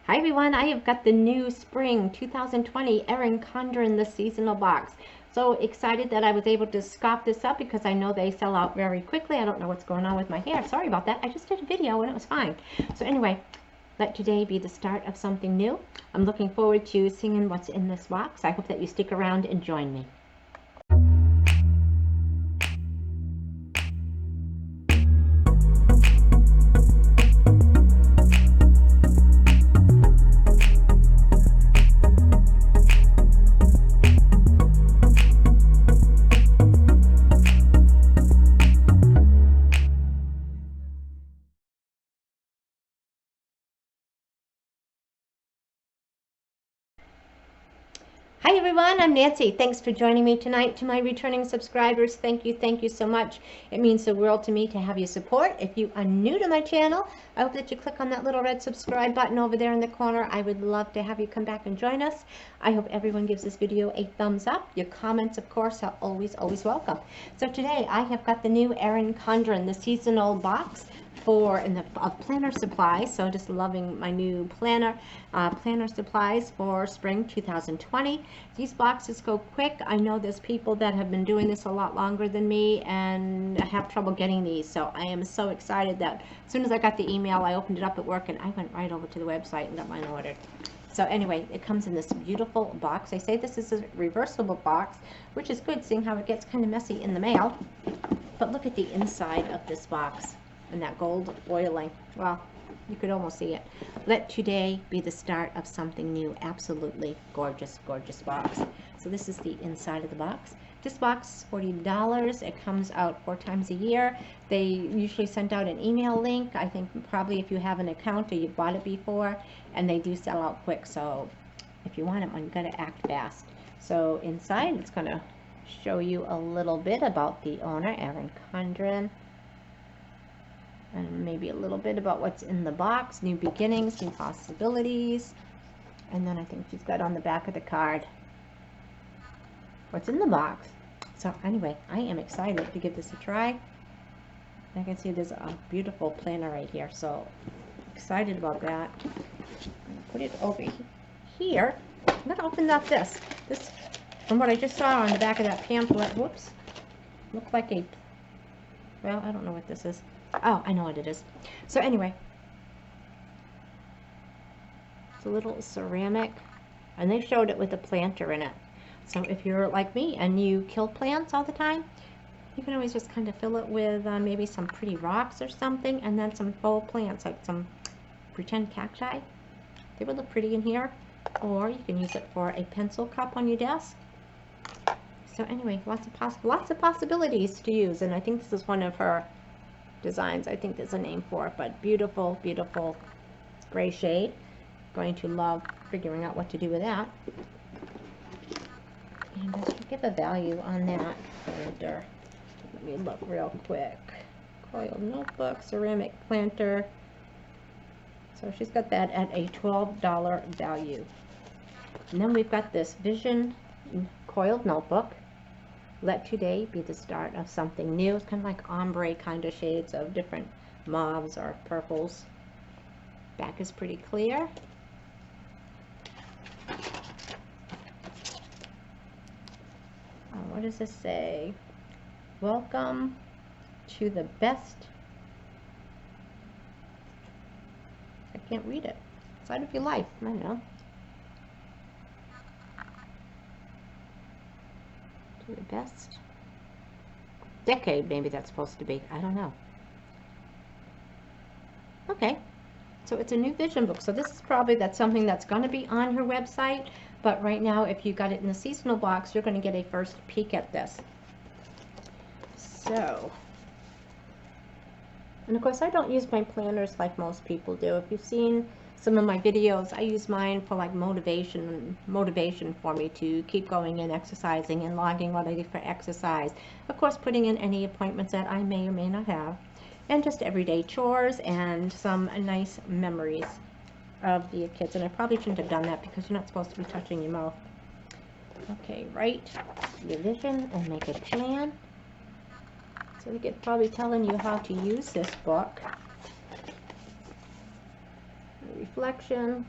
Hi everyone, I have got the new spring 2020 Erin Condren the seasonal box. So excited that I was able to scoop this up because I know they sell out very quickly. I don't know what's going on with my hair. Sorry about that. I just did a video and it was fine. So anyway, let today be the start of something new. I'm looking forward to seeing what's in this box. I hope that you stick around and join me. Hi everyone, I'm Nancy. Thanks for joining me tonight. To my returning subscribers, thank you so much. It means the world to me to have your support. If you are new to my channel, I hope that you click on that little red subscribe button over there in the corner. I would love to have you come back and join us. I hope everyone gives this video a thumbs up. Your comments, of course, are always welcome. So today I have got the new Erin Condren, the seasonal box of planner supplies. So just loving my new planner supplies for spring 2020. These boxes go quick. I know there's people that have been doing this a lot longer than me and have trouble getting these, so I am so excited that as soon as I got the email, I opened it up at work and I went right over to the website and got mine ordered. So anyway, it comes in this beautiful box. They say this is a reversible box, which is good, seeing how it gets kind of messy in the mail. But look at the inside of this box and that gold foiling. Well, you could almost see it. Let today be the start of something new. Absolutely gorgeous, gorgeous box. So this is the inside of the box. This box is $40. It comes out 4 times a year. They usually send out an email link. I think probably if you have an account or you've bought it before, and they do sell out quick. So if you want it, you got to act fast. So inside, it's going to show you a little bit about the owner, Erin Condren. And maybe a little bit about what's in the box, new beginnings, new possibilities. And then I think she's got on the back of the card what's in the box. So anyway, I am excited to give this a try. I can see there's a beautiful planner right here, so excited about that. I'm gonna put it over here. I'm gonna open up this. This, from what I just saw on the back of that pamphlet, whoops, looked like a, well, I don't know what this is. Oh, I know what it is. So anyway, it's a little ceramic, and they showed it with a planter in it. So if you're like me and you kill plants all the time, you can always just kind of fill it with maybe some pretty rocks or something, and then some faux plants, like some pretend cacti. They would look pretty in here. Or you can use it for a pencil cup on your desk. So anyway, lots of possibilities to use, and I think this is one of her designs. I think there's a name for it, but beautiful, beautiful gray shade. Going to love figuring out what to do with that. And just give a value on that planter. Let me look real quick. Coiled notebook, ceramic planter. So she's got that at a $12 value. And then we've got this Vision coiled notebook. Let today be the start of something new. It's kind of like ombre kind of shades of different mauves or purples. Back is pretty clear. What does this say? Welcome to the best, I can't read it, side of your life. I don't know. To the best decade, maybe that's supposed to be. I don't know. Okay, so it's a new vision book. So this is probably something that's going to be on her website. But right now, if you got it in the seasonal box, you're going to get a first peek at this. So, and of course, I don't use my planners like most people do. If you've seen some of my videos, I use mine for like motivation for me to keep going and exercising and logging what I do for exercise. Of course, putting in any appointments that I may or may not have, and just everyday chores and some nice memories of the kids. And I probably shouldn't have done that because you're not supposed to be touching your mouth. Okay, write your vision and make a plan. So they get probably telling you how to use this book. Reflection,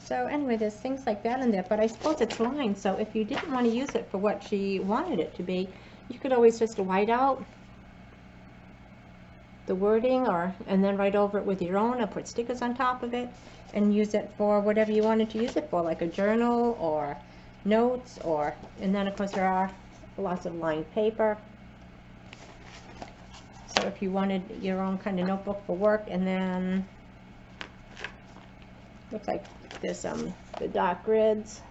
So anyway, there's things like that in there, but I suppose it's lined, so if you didn't want to use it for what she wanted it to be, you could always just white out the wording, and then write over it with your own, or put stickers on top of it, and use it for whatever you wanted to use it for, like a journal or notes, and then of course there are lots of lined paper. So if you wanted your own kind of notebook for work, and then looks like there's the dark grids,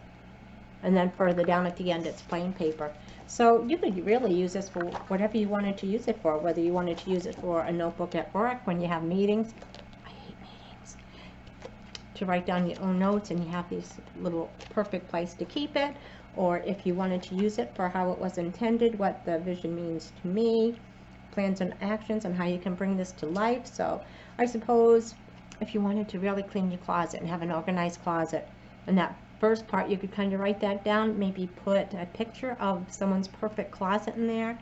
and then further down at the end it's plain paper. So you could really use this for whatever you wanted to use it for, whether you wanted to use it for a notebook at work when you have meetings. I hate meetings. To write down your own notes, and you have this little perfect place to keep it, or if you wanted to use it for how it was intended, what the vision means to me, plans and actions, and how you can bring this to life. So I suppose if you wanted to really clean your closet and have an organized closet, and that first part you could kind of write that down, maybe put a picture of someone's perfect closet in there,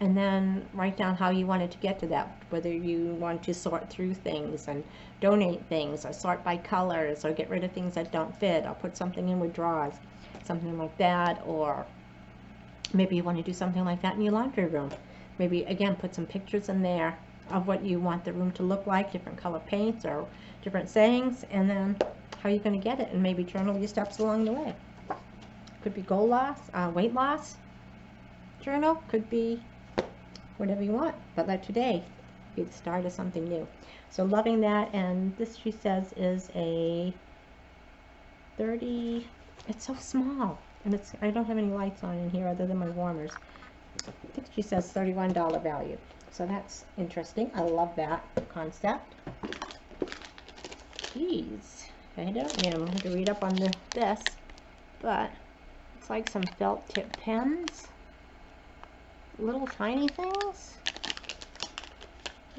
and then write down how you wanted to get to that, whether you want to sort through things and donate things, or sort by colors, or get rid of things that don't fit, or put something in with drawers, something like that. Or maybe you want to do something like that in your laundry room. Maybe again put some pictures in there of what you want the room to look like, different color paints or different sayings, and then how you're going to get it, and maybe journal your steps along the way. Could be goal loss, weight loss journal, could be whatever you want, but let today be the start of something new. So loving that. And this, she says, is a 30, it's so small, and I don't have any lights on in here other than my warmers. I think she says $31 value, so that's interesting. I love that concept. Geez, I don't know, I'm going to read up on this, but it's like some felt tip pens, little tiny things.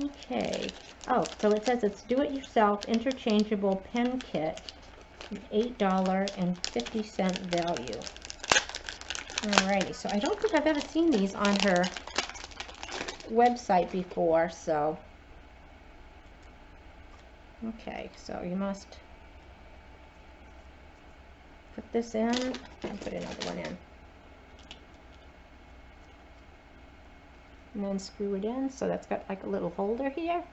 Okay. Oh, so it says it's do-it-yourself interchangeable pen kit, $8.50 value. Alrighty, so I don't think I've ever seen these on her website before, so. Okay, so you must put this in and put another one in. And then screw it in, so that's got like a little holder here.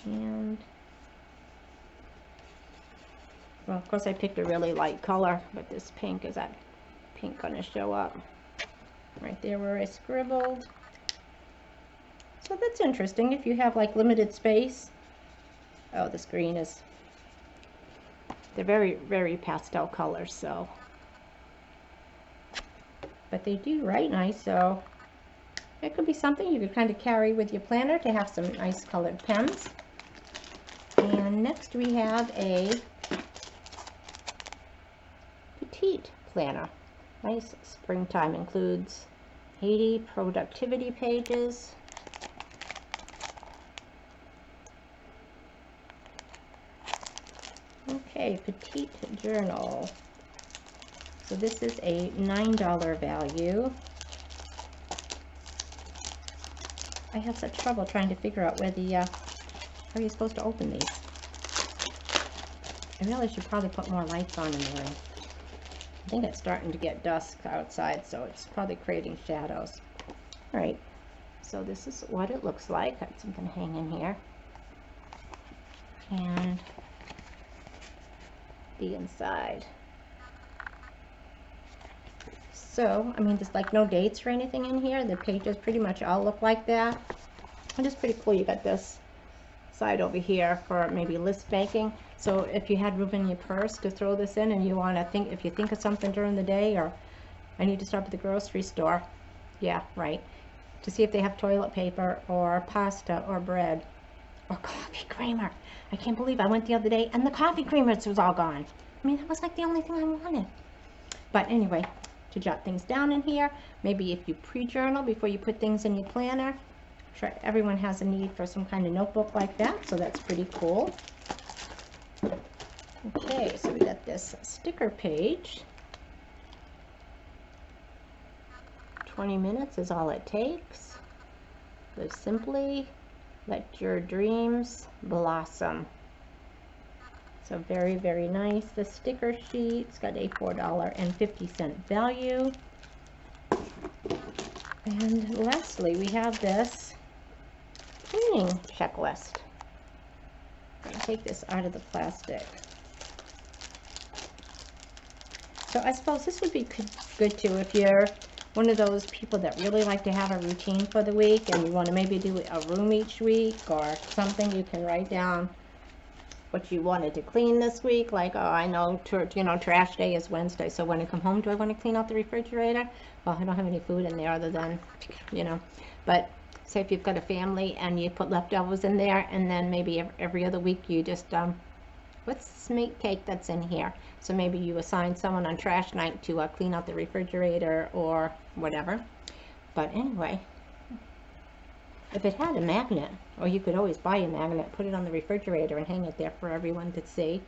And, well, of course I picked a really light color, but this pink, is that pink going to show up? Right there where I scribbled. So that's interesting if you have like limited space. Oh, this green is, they're very, very pastel colors, so. But they do write nice, so it could be something you could kind of carry with your planner to have some nice colored pens. And next we have a petite planner. Nice springtime, includes 80 productivity pages. Okay, petite journal. So this is a $9 value. I have such trouble trying to figure out where how are you supposed to open these? I really should probably put more lights on in the room. I think it's starting to get dusk outside, so it's probably creating shadows. Alright, so this is what it looks like. Got something hanging here. And the inside. So, I mean, there's like no dates or anything in here. The pages pretty much all look like that. And it's pretty cool. You got this side over here for maybe list making. So if you had room in your purse to throw this in, and you want to think, if you think of something during the day, or I need to stop at the grocery store, yeah, right, to see if they have toilet paper or pasta or bread or coffee creamer. I can't believe I went the other day and the coffee creamer was all gone. I mean, that was like the only thing I wanted. But anyway, to jot things down in here, maybe if you pre-journal before you put things in your planner. I'm sure everyone has a need for some kind of notebook like that, so that's pretty cool. Okay, so we got this sticker page. 20 minutes is all it takes. Live simply. Let your dreams blossom. So very, very nice. The sticker sheet's got a $4.50 value. And lastly, we have this cleaning checklist. I'm going to take this out of the plastic. So I suppose this would be good too if you're one of those people that really like to have a routine for the week and you want to maybe do a room each week or something. You can write down what you wanted to clean this week. Like, oh, I know, trash day is Wednesday, so when I come home, do I want to clean out the refrigerator? Well, I don't have any food in there other than, but say if you've got a family and you put leftovers in there, and then maybe every other week you just, what's this meat cake that's in here? So maybe you assign someone on trash night to clean out the refrigerator or whatever. But anyway, if it had a magnet, or you could always buy a magnet, put it on the refrigerator and hang it there for everyone to see.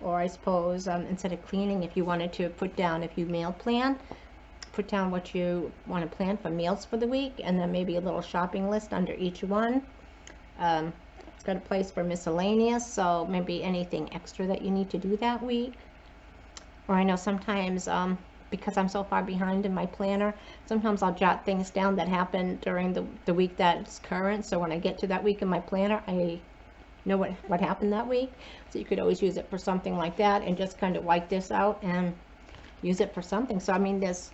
Or I suppose instead of cleaning, if you wanted to put down, if you meal plan, put down what you want to plan for meals for the week, and then maybe a little shopping list under each one. It's got a place for miscellaneous, so maybe anything extra that you need to do that week. Or I know sometimes, because I'm so far behind in my planner, sometimes I'll jot things down that happened during the week that's current, so when I get to that week in my planner, I know what happened that week. So you could always use it for something like that, and just kind of wipe this out and use it for something. So I mean, there's,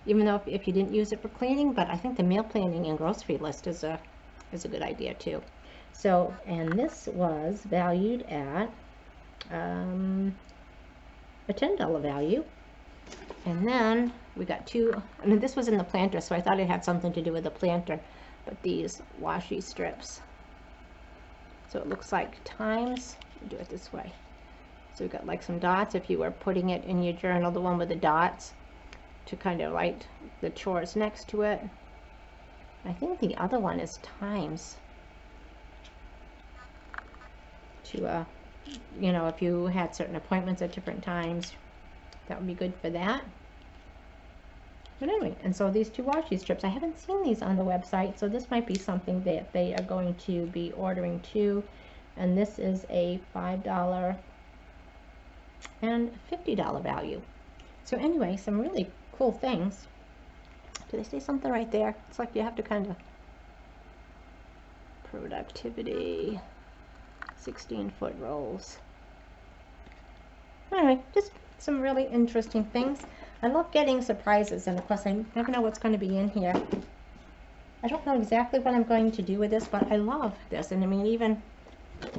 even though if you didn't use it for cleaning, but I think the meal planning and grocery list is a good idea too. So, and this was valued at a $10 value. And then we got two, I mean, this was in the planter, so I thought it had something to do with the planter, but these washi strips. So it looks like times, do it this way. So we got like some dots, if you were putting it in your journal, the one with the dots, to kind of write the chores next to it. I think the other one is times. To, if you had certain appointments at different times, that would be good for that. But anyway, and so these two washi strips, I haven't seen these on the website, so this might be something that they are going to be ordering too. And this is a $5 and $50 value. So anyway, some really cool things. Did they say something right there? It's like you have to kind of, productivity, 16-foot rolls. Anyway, just some really interesting things. I love getting surprises, and of course I never know what's going to be in here. I don't know exactly what I'm going to do with this, but I love this. And I mean, even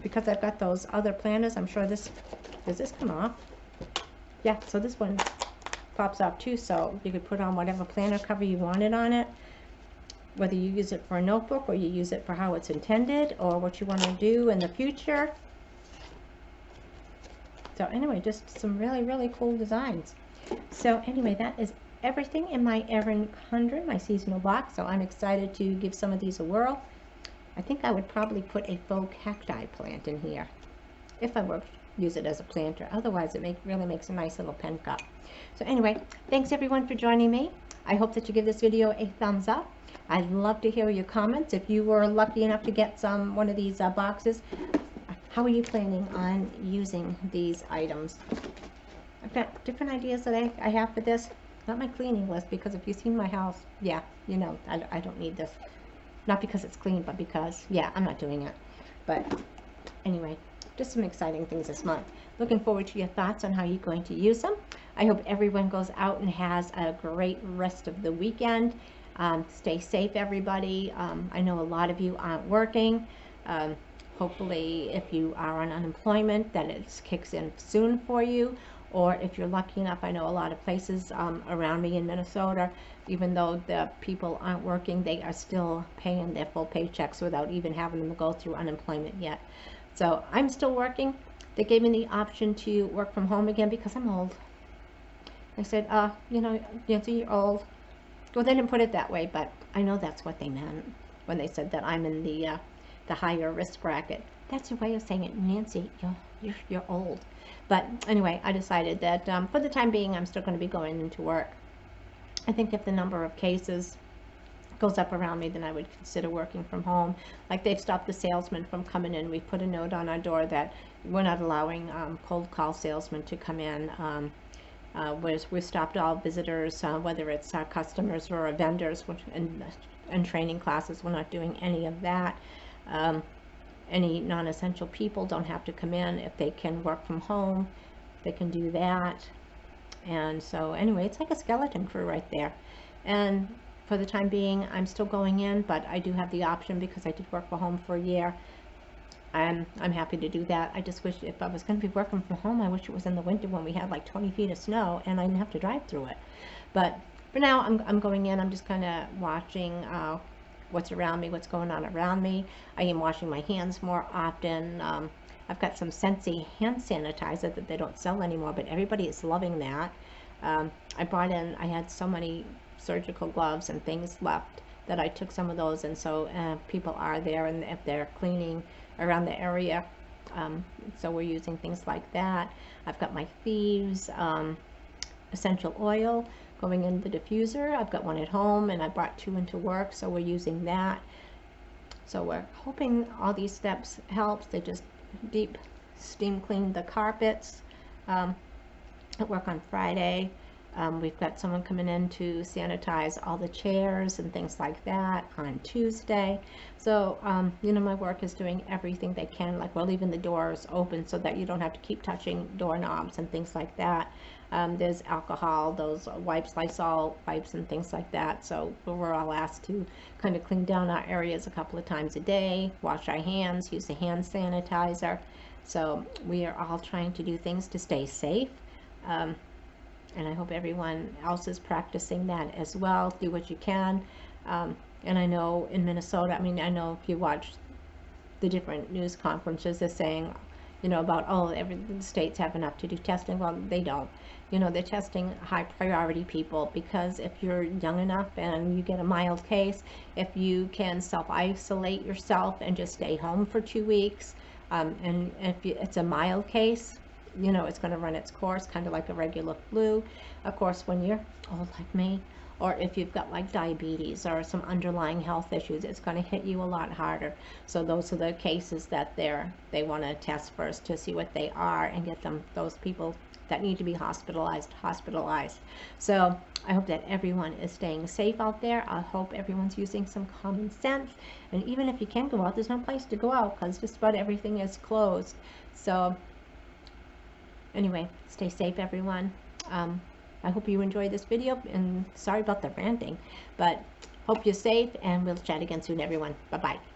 because I've got those other planners, I'm sure this, does this come off? Yeah, so this one pops off too, so you could put on whatever planner cover you wanted on it, whether you use it for a notebook or you use it for how it's intended or what you want to do in the future. So anyway, just some really, really cool designs. So anyway, that is everything in my Erin Condren, my seasonal box. So I'm excited to give some of these a whirl. I think I would probably put a faux cacti plant in here if I were to use it as a planter. Otherwise, it really makes a nice little pen cup. So anyway, thanks everyone for joining me. I hope that you give this video a thumbs up. I'd love to hear your comments. If you were lucky enough to get one of these boxes, how are you planning on using these items? I've got different ideas that I have for this. Not my cleaning list, because if you've seen my house, yeah, you know, I don't need this. Not because it's clean, but because, yeah, I'm not doing it. But anyway, just some exciting things this month. Looking forward to your thoughts on how you're going to use them. I hope everyone goes out and has a great rest of the weekend. Stay safe, everybody. I know a lot of you aren't working. Hopefully, if you are on unemployment, that it kicks in soon for you. Or if you're lucky enough, I know a lot of places around me in Minnesota, even though the people aren't working, they are still paying their full paychecks without even having them go through unemployment yet. So I'm still working. They gave me the option to work from home again because I'm old. They said, you know, Nancy, you're old. Well, they didn't put it that way, but I know that's what they meant when they said that I'm in the higher risk bracket. That's a way of saying it, Nancy, you're old. But anyway, I decided that for the time being, I'm still going to be going into work. I think if the number of cases goes up around me, then I would consider working from home. Like they've stopped the salesman from coming in. We put a note on our door that we're not allowing cold call salesmen to come in. We stopped all visitors, whether it's customers or vendors, and training classes. We're not doing any of that. Any non-essential people don't have to come in. If they can work from home, they can do that. And so anyway, it's like a skeleton crew right there. And for the time being, I'm still going in, but I do have the option because I did work from home for a year. I'm happy to do that. I just wish if I was going to be working from home, I wish it was in the winter when we had like 20 feet of snow and I didn't have to drive through it. But for now, I'm going in. I'm just kind of watching what's around me, what's going on around me. I am washing my hands more often. I've got some Scentsy hand sanitizer that they don't sell anymore, but everybody is loving that. I had so many surgical gloves and things left that I took some of those, and so people are there, and if they're cleaning around the area, so we're using things like that. I've got my Thieves essential oil going in the diffuser. I've got one at home, and I brought 2 into work, so we're using that. So we're hoping all these steps helps. They just deep steam clean the carpets at work on Friday. We've got someone coming in to sanitize all the chairs and things like that on Tuesday. So, you know, my work is doing everything they can. Like, we're leaving the doors open so that you don't have to keep touching doorknobs and things like that. There's alcohol, those wipes, Lysol wipes and things like that. So we're all asked to kind of clean down our areas a couple of times a day, wash our hands, use a hand sanitizer. So we are all trying to do things to stay safe. And I hope everyone else is practicing that as well. Do what you can. And I know in Minnesota, I mean, I know if you watch the different news conferences, they're saying, you know, about, oh, the states have enough to do testing. Well, they don't. You know, they're testing high priority people, because if you're young enough and you get a mild case, if you can self-isolate yourself and just stay home for 2 weeks, and if it's a mild case, you know, it's going to run its course, kind of like a regular flu. Of course, when you're old like me, or if you've got like diabetes or some underlying health issues, it's going to hit you a lot harder. So those are the cases that they want to test first to see what they are and get those people that need to be hospitalized. So I hope that everyone is staying safe out there. I hope everyone's using some common sense. And even if you can't go out, there's no place to go out because just about everything is closed. So anyway, stay safe, everyone. I hope you enjoyed this video, and sorry about the ranting, but hope you're safe, and we'll chat again soon, everyone. Bye-bye.